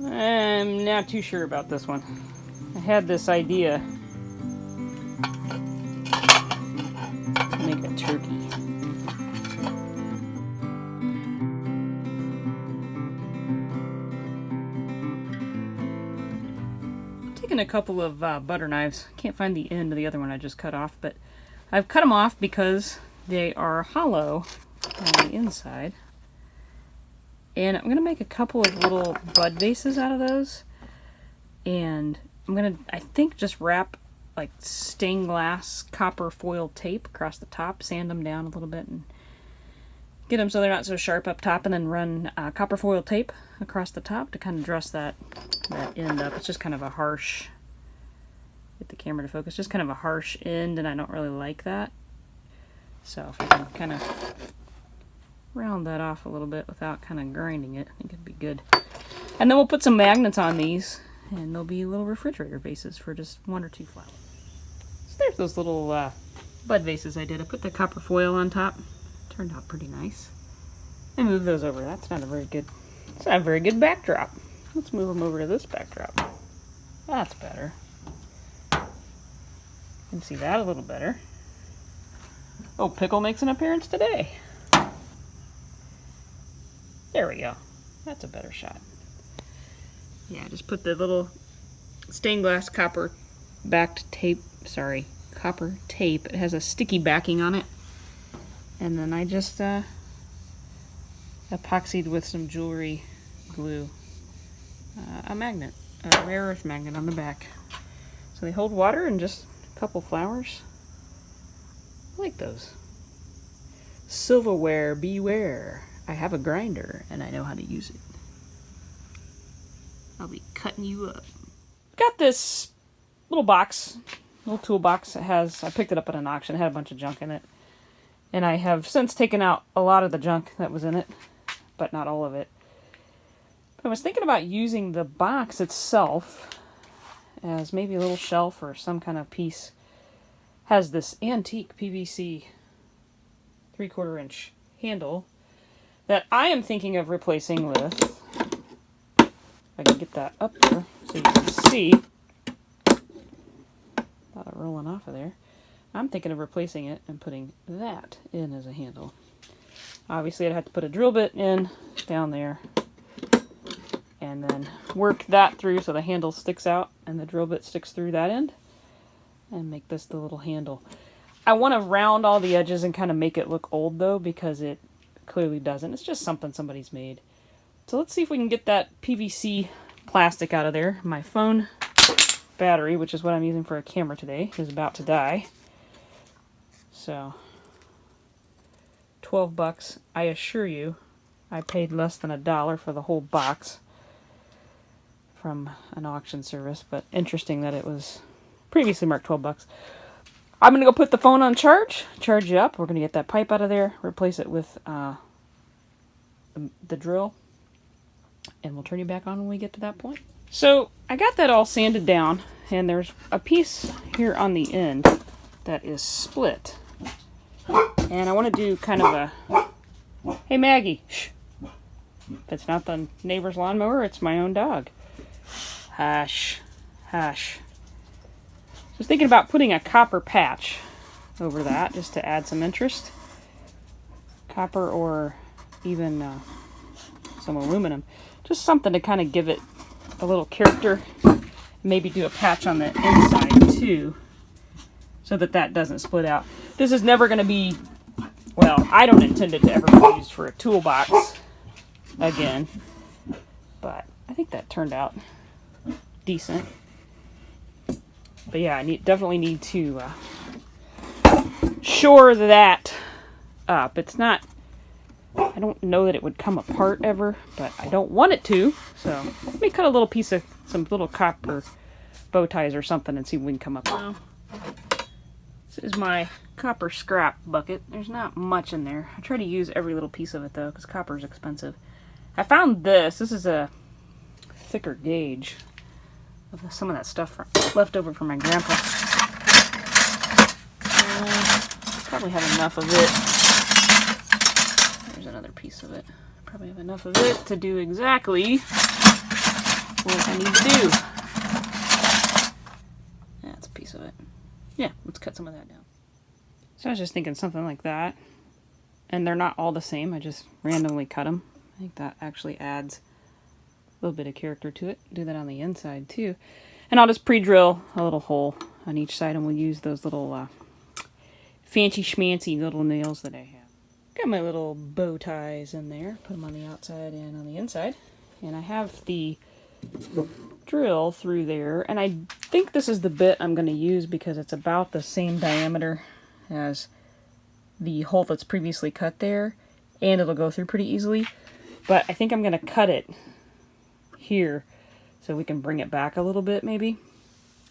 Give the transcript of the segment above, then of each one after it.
I'm not too sure about this one. I had this idea to make a turkey. I'm taking a couple of butter knives. Can't find the end of the other one I just cut off, but I've cut them off because they are hollow on the inside. And I'm going to make a couple of little bud vases out of those. And I'm going to, I think, just wrap like stained glass copper foil tape across the top, sand them down a little bit, and get them so they're not so sharp up top, and then run copper foil tape across the top to kind of dress that end up. It's just kind of a harsh, get the camera to focus, just kind of a harsh end, and I don't really like that. So if I can kind of round that off a little bit without kind of grinding it, I think it'd be good. And then we'll put some magnets on these, and they'll be little refrigerator vases for just 1 or 2 flowers. So there's those little bud vases I did. I put the copper foil on top. Turned out pretty nice. I moved those over. That's not a very good backdrop. Let's move them over to this backdrop. That's better. You can see that a little better. Oh, Pickle makes an appearance today. There we go. That's a better shot. Yeah, just put the little stained glass copper tape. It has a sticky backing on it. And then I just epoxied with some jewelry glue a magnet, a rare earth magnet on the back. So they hold water and just a couple flowers. I like those. Silverware, beware. I have a grinder and I know how to use it. I'll be cutting you up. Got this little box, little toolbox. I picked it up at an auction. It had a bunch of junk in it. And I have since taken out a lot of the junk that was in it, but not all of it. But I was thinking about using the box itself as maybe a little shelf or some kind of piece. Has this antique PVC 3/4 inch handle that I am thinking of replacing with, if I can get that up there so you can see, thought of rolling off of there. I'm thinking of replacing it and putting that in as a handle. Obviously I'd have to put a drill bit in down there and then work that through so the handle sticks out and the drill bit sticks through that end and make this the little handle. I want to round all the edges and kind of make it look old though, because it clearly doesn't. It's just something somebody's made. So let's see if we can get that PVC plastic out of there. My phone battery, which is what I'm using for a camera today, is about to die. So, $12. I assure you, I paid less than $1 for the whole box from an auction service, but interesting that it was previously marked $12. I'm going to go put the phone on charge you up. We're going to get that pipe out of there, replace it with the drill, and we'll turn you back on when we get to that point. So I got that all sanded down, and there's a piece here on the end that is split. And I want to do kind of a, hey Maggie, shh. If it's not the neighbor's lawnmower, it's my own dog. Hush, hush. I was thinking about putting a copper patch over that just to add some interest. Copper or even some aluminum. Just something to kind of give it a little character. Maybe do a patch on the inside too, so that doesn't split out. This is never going to be, well, I don't intend it to ever be used for a toolbox again, but I think that turned out decent. But yeah, I definitely need to shore that up. It's not, I don't know that it would come apart ever, but I don't want it to. So let me cut a little piece of some little copper bow ties or something and see if we can come up. Now, this is my copper scrap bucket. There's not much in there. I try to use every little piece of it though, because copper is expensive. I found this. This is a thicker gauge of some of that stuff left over from my grandpa. Probably have enough of it. There's another piece of it. Probably have enough of it to do exactly what I need to do. That's a piece of it. Yeah, let's cut some of that down. So I was just thinking something like that. And they're not all the same. I just randomly cut them. I think that actually adds a little bit of character to it. Do that on the inside too. And I'll just pre-drill a little hole on each side, and we'll use those little fancy schmancy little nails that I have. Got my little bow ties in there. Put them on the outside and on the inside. And I have the drill through there. And I think this is the bit I'm going to use because it's about the same diameter as the hole that's previously cut there, and it'll go through pretty easily. But I think I'm going to cut it here so we can bring it back a little bit maybe,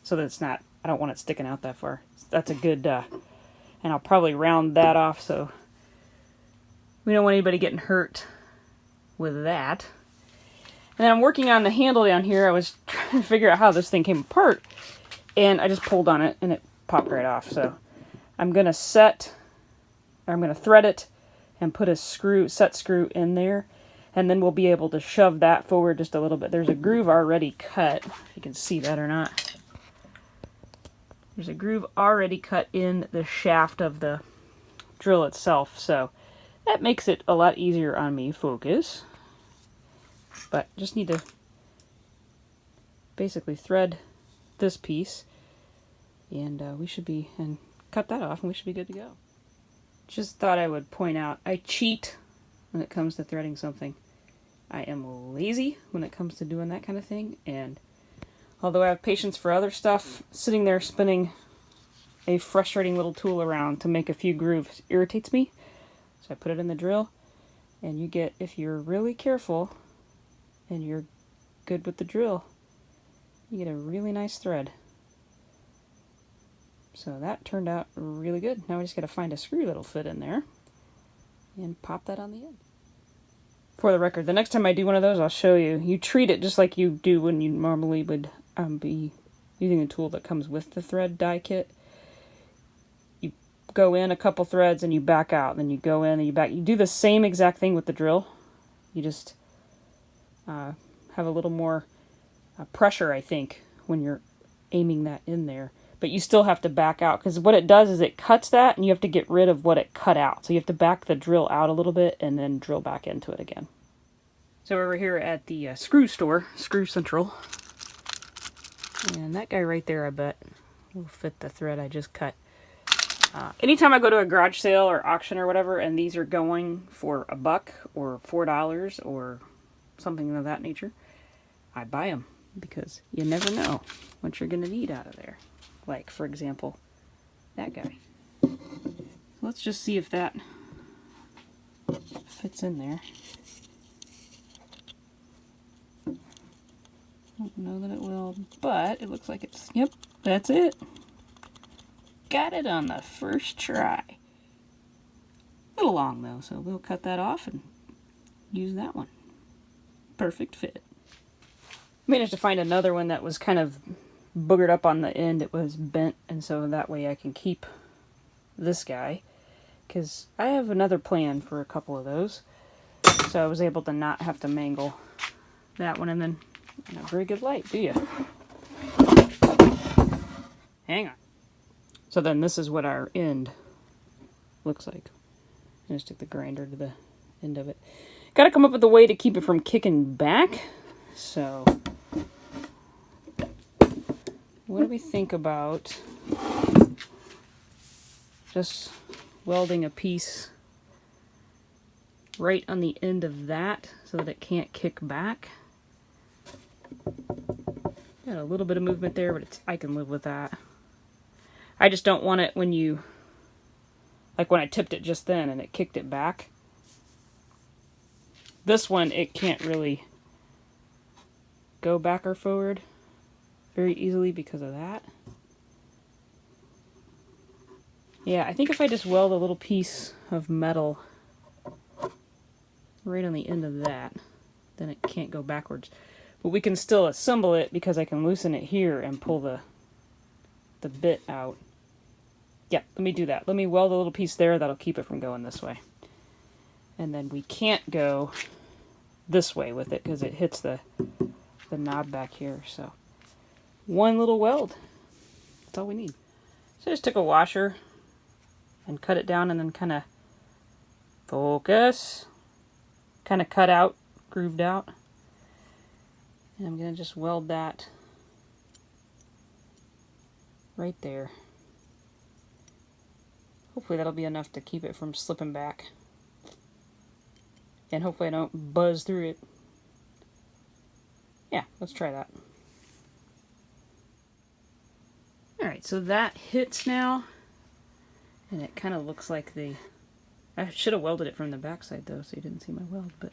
so that it's not, I don't want it sticking out that far. That's a good, and I'll probably round that off so we don't want anybody getting hurt with that. And then I'm working on the handle down here. I was trying to figure out how this thing came apart, and I just pulled on it and it popped right off. So I'm going to thread it and put a set screw in there, and then we'll be able to shove that forward just a little bit. There's a groove already cut, if you can see that or not. There's a groove already cut in the shaft of the drill itself, so that makes it a lot easier on me. Focus. But just need to basically thread this piece, and and cut that off, and we should be good to go. Just thought I would point out, I cheat when it comes to threading something. I am lazy when it comes to doing that kind of thing, and although I have patience for other stuff, sitting there spinning a frustrating little tool around to make a few grooves irritates me. So I put it in the drill, and you get, if you're really careful and you're good with the drill, you get a really nice thread. So that turned out really good. Now we just got to find a screw that'll fit in there and pop that on the end. For the record, the next time I do one of those, I'll show you. You treat it just like you do when you normally would be using a tool that comes with the thread die kit. You go in a couple threads and you back out. Then you go in and you back. You do the same exact thing with the drill. You just have a little more pressure, I think, when you're aiming that in there. But you still have to back out, because what it does is it cuts that, and you have to get rid of what it cut out. So you have to back the drill out a little bit and then drill back into it again. So we're here at the screw store, Screw Central. And that guy right there, I bet, will fit the thread I just cut. Anytime I go to a garage sale or auction or whatever, and these are going for $1 or $4 or something of that nature, I buy them, because you never know what you're going to need out of there. Like, for example, that guy. Let's just see if that fits in there. Don't know that it will, but it looks like it's, yep, that's it. Got it on the first try. A little long though, so we'll cut that off and use that one. Perfect fit. Managed to find another one that was kind of boogered up on the end. It was bent, and so that way I can keep this guy, because I have another plan for a couple of those. So I was able to not have to mangle that one, and then not very good light, do you? Hang on. So then this is what our end looks like. I just took the grinder to the end of it. Got to come up with a way to keep it from kicking back. So what do we think about just welding a piece right on the end of that so that it can't kick back? Got a little bit of movement there, but I can live with that. I just don't want it when you, like when I tipped it just then and it kicked it back. This one, it can't really go back or forward very easily because of that. Yeah, I think if I just weld a little piece of metal right on the end of that, then it can't go backwards. But we can still assemble it because I can loosen it here and pull the bit out. Yeah, let me do that. Let me weld a little piece there that'll keep it from going this way. And then we can't go this way with it because it hits the the knob back here. So one little weld. That's all we need. So I just took a washer and cut it down and then kind of focus. Kind of cut out, grooved out. And I'm going to just weld that right there. Hopefully that'll be enough to keep it from slipping back. And hopefully I don't buzz through it. Yeah, let's try that. Alright, so that hits now. And it kind of looks like I should have welded it from the backside though, so you didn't see my weld. But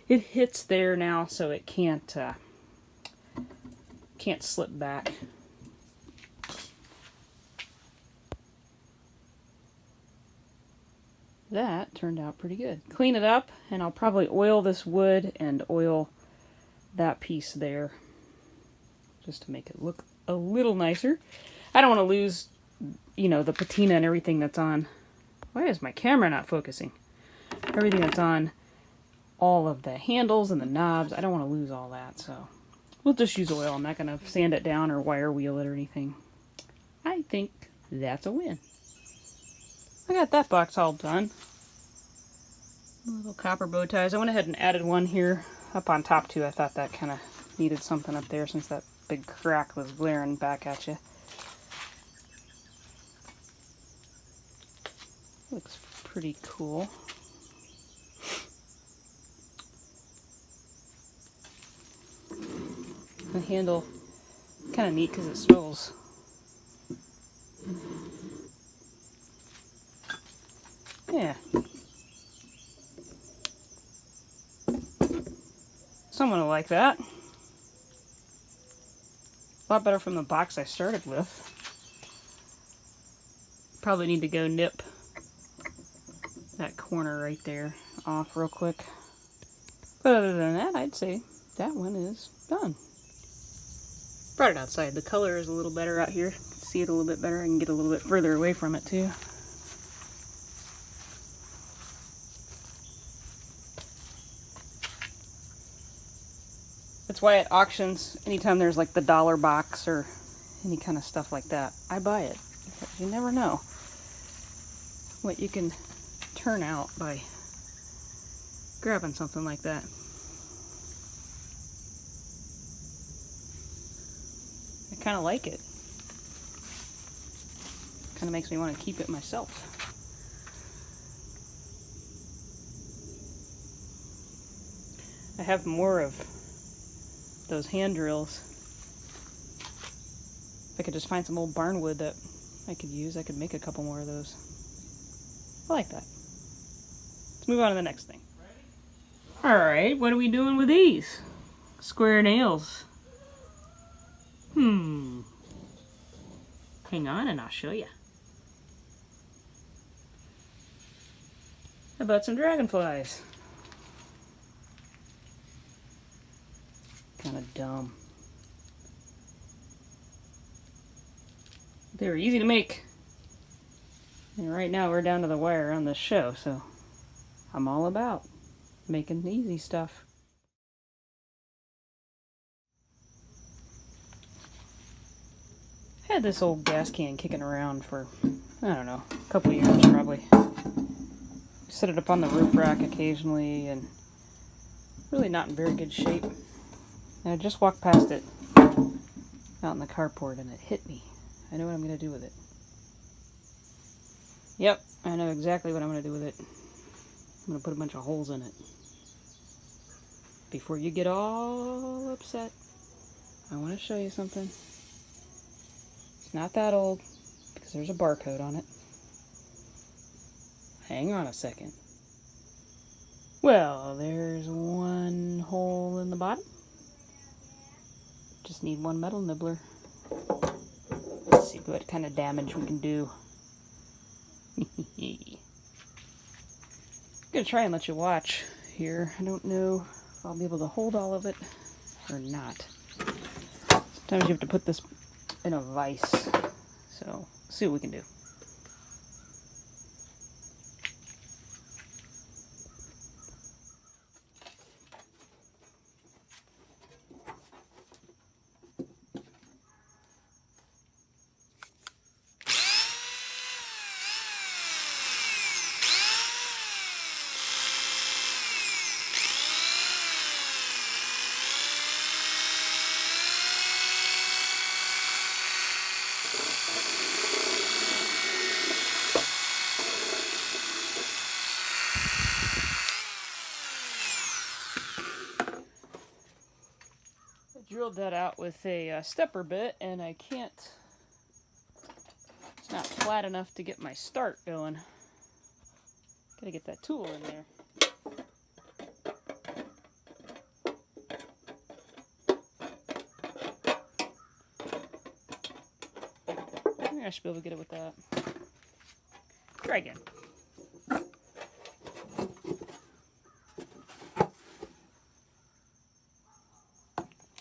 it hits there now, so it can't slip back. That turned out pretty good. Clean it up, and I'll probably oil this wood and oil that piece there just to make it look a little nicer. I don't want to lose, you know, the patina and everything that's on. Why is my camera not focusing? Everything that's on all of the handles and the knobs. I don't want to lose all that, so we'll just use oil. I'm not going to sand it down or wire wheel it or anything. I think that's a win. I got that box all done. Little copper bow ties. I went ahead and added one here up on top too. I thought that kind of needed something up there since that big crack was glaring back at you. Looks pretty cool. The handle, kind of neat because it swivels. Yeah. Someone will like that. A lot better from the box I started with. Probably need to go nip that corner right there off real quick. But other than that, I'd say that one is done. Brought it outside. The color is a little better out here. See it a little bit better. I can get a little bit further away from it too. That's why at auctions, anytime there's like the dollar box or any kind of stuff like that, I buy it. Because you never know what you can turn out by grabbing something like that. I kind of like it. Kind of makes me want to keep it myself. I have more of those hand drills. If I could just find some old barn wood that I could use, I could make a couple more of those. I like that. Let's move on to the next thing. Alright, what are we doing with these? Square nails. Hang on and I'll show you. How about some dragonflies? Kind of dumb. They were easy to make. And right now we're down to the wire on this show, so I'm all about making easy stuff. Had this old gas can kicking around for, I don't know, a couple of years probably. Set it up on the roof rack occasionally and really not in very good shape. And I just walked past it out in the carport and it hit me. I know what I'm going to do with it. Yep, I know exactly what I'm going to do with it. I'm going to put a bunch of holes in it. Before you get all upset, I want to show you something. It's not that old because there's a barcode on it. Hang on a second. Well, there's one hole in the bottom. Just need one metal nibbler. Let's see what kind of damage we can do. I'm gonna try and let you watch here. I don't know if I'll be able to hold all of it or not. Sometimes you have to put this in a vise. So, see what we can do. drilled that out with a stepper bit, and I can't, it's not flat enough to get my start going. Gotta get that tool in there. I should be able to get it with that. Try again.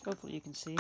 Hopefully you can see.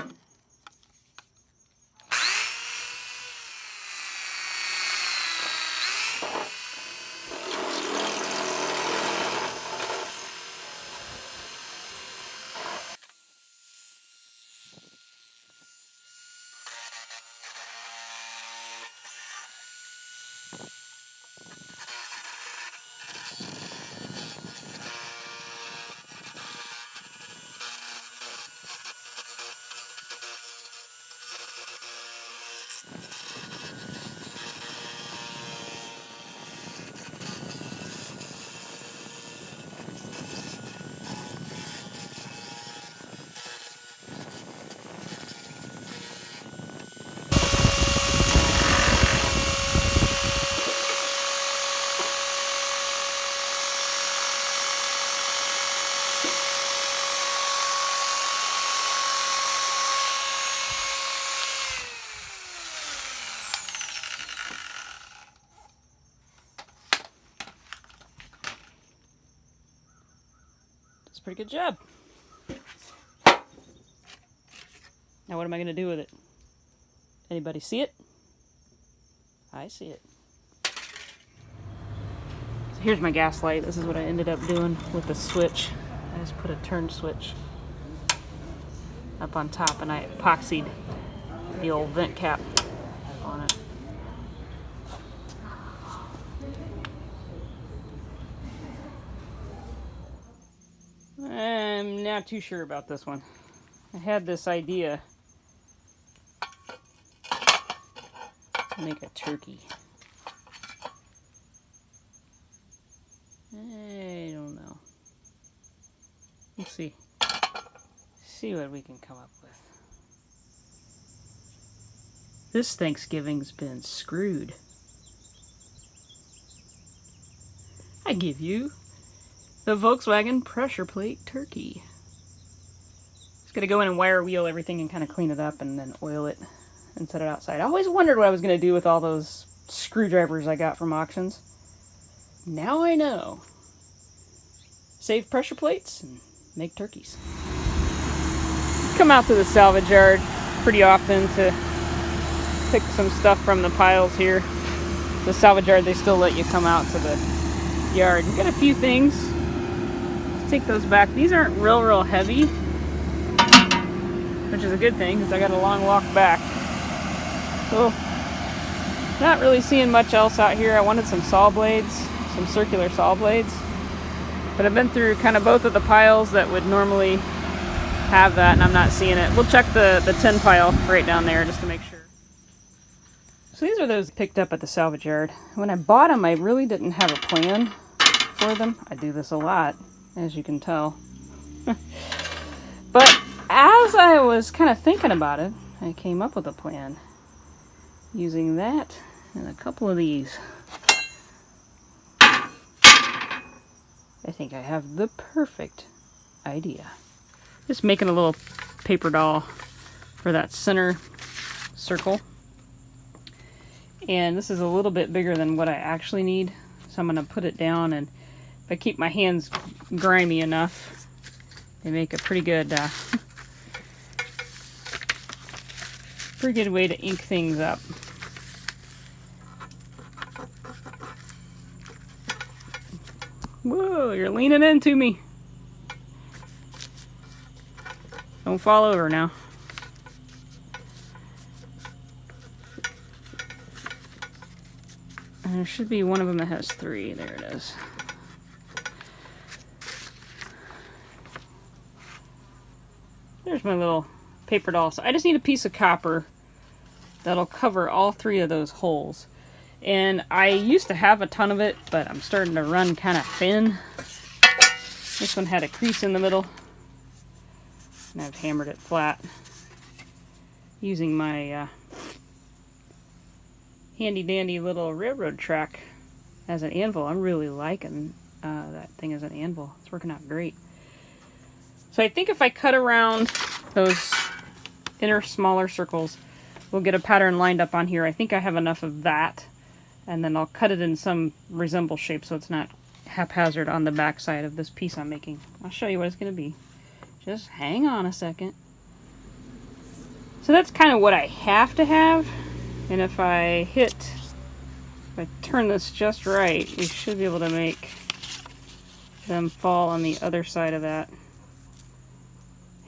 That's a pretty good job. Now what am I going to do with it? Anybody see it? I see it. So here's my gas light. This is what I ended up doing with the switch. I just put a turn switch up on top and I epoxied the old vent cap on it. I'm not too sure about this one. I had this idea to make a turkey. I don't know. Let's see. See what we can come up with. This Thanksgiving's been screwed. I give you the Volkswagen pressure plate turkey. Just gotta go in and wire wheel everything and kind of clean it up and then oil it and set it outside. I always wondered what I was gonna do with all those screwdrivers I got from auctions. Now I know. Save pressure plates and make turkeys. Come out to the salvage yard pretty often to pick some stuff from the piles here. The salvage yard, they still let you come out to the yard. Got a few things. Let's take those back. These aren't real heavy, which is a good thing because I got a long walk back. So, not really seeing much else out here. I wanted some saw blades, some circular saw blades. But I've been through kind of both of the piles that would normally have that, and I'm not seeing it. We'll check the tin pile right down there just to make sure. So these are those picked up at the salvage yard. When I bought them, I really didn't have a plan for them. I do this a lot, as you can tell. But as I was kind of thinking about it, I came up with a plan using that and a couple of these. I think I have the perfect idea. Just making a little paper doll for that center circle. And this is a little bit bigger than what I actually need. So I'm going to put it down, and if I keep my hands grimy enough, they make a pretty good way to ink things up. Whoa, you're leaning into me. Don't fall over now. And there should be one of them that has 3. There it is. There's my little paper doll. So I just need a piece of copper that'll cover all 3 of those holes. And I used to have a ton of it, but I'm starting to run kind of thin. This one had a crease in the middle. And I've hammered it flat using my handy dandy little railroad track as an anvil. I'm really liking that thing as an anvil. It's working out great. So I think if I cut around those inner smaller circles, we'll get a pattern lined up on here. I think I have enough of that. And then I'll cut it in some resemble shape so it's not haphazard on the back side of this piece I'm making. I'll show you what it's going to be. Just hang on a second. So that's kind of what I have to have. And if I turn this just right, we should be able to make them fall on the other side of that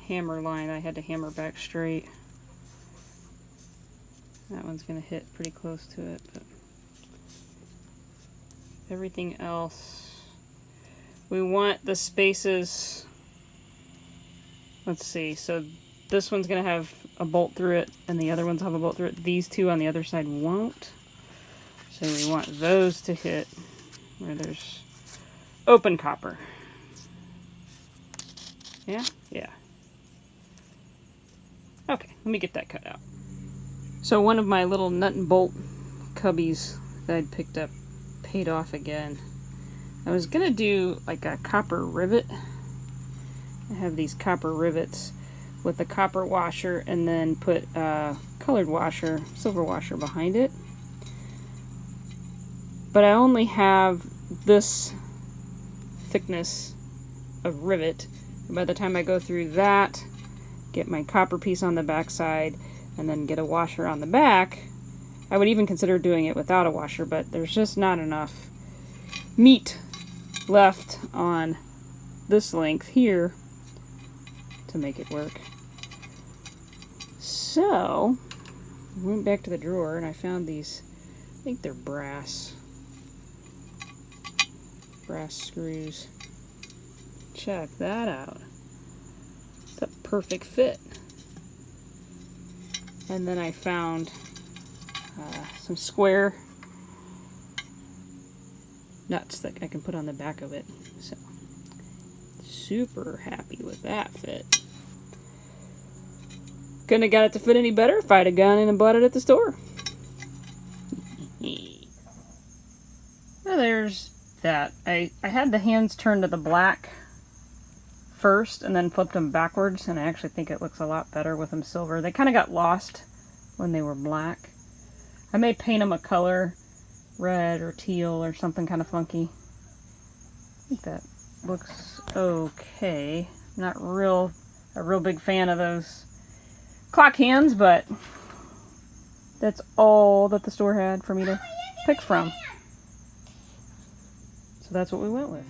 hammer line. I had to hammer back straight. That one's going to hit pretty close to it, but everything else, we want the spaces. Let's see, so this one's going to have a bolt through it, and the other ones have a bolt through it. These two on the other side won't. So we want those to hit where there's open copper. Yeah? Yeah. Okay, let me get that cut out. So one of my little nut and bolt cubbies that I'd picked up paid off again. I was going to do like a copper rivet. I have these copper rivets with a copper washer and then put a colored washer, silver washer behind it. But I only have this thickness of rivet. And by the time I go through that, get my copper piece on the back side, and then get a washer on the back, I would even consider doing it without a washer, but there's just not enough meat left on this length here to make it work. So, I went back to the drawer and I found these, I think they're brass screws. Check that out. It's a perfect fit. And then I found some square nuts that I can put on the back of it. So, super happy with that fit. Couldn't have got it to fit any better if I'd have gone in and bought it at the store. Well, there's that. I had the hands turned to the black first and then flipped them backwards, and I actually think it looks a lot better with them silver. They kind of got lost when they were black. I may paint them a color, red or teal or something kind of funky. I think that looks okay. Not a real big fan of those clock hands, but that's all that the store had for me to pick from. So that's what we went with.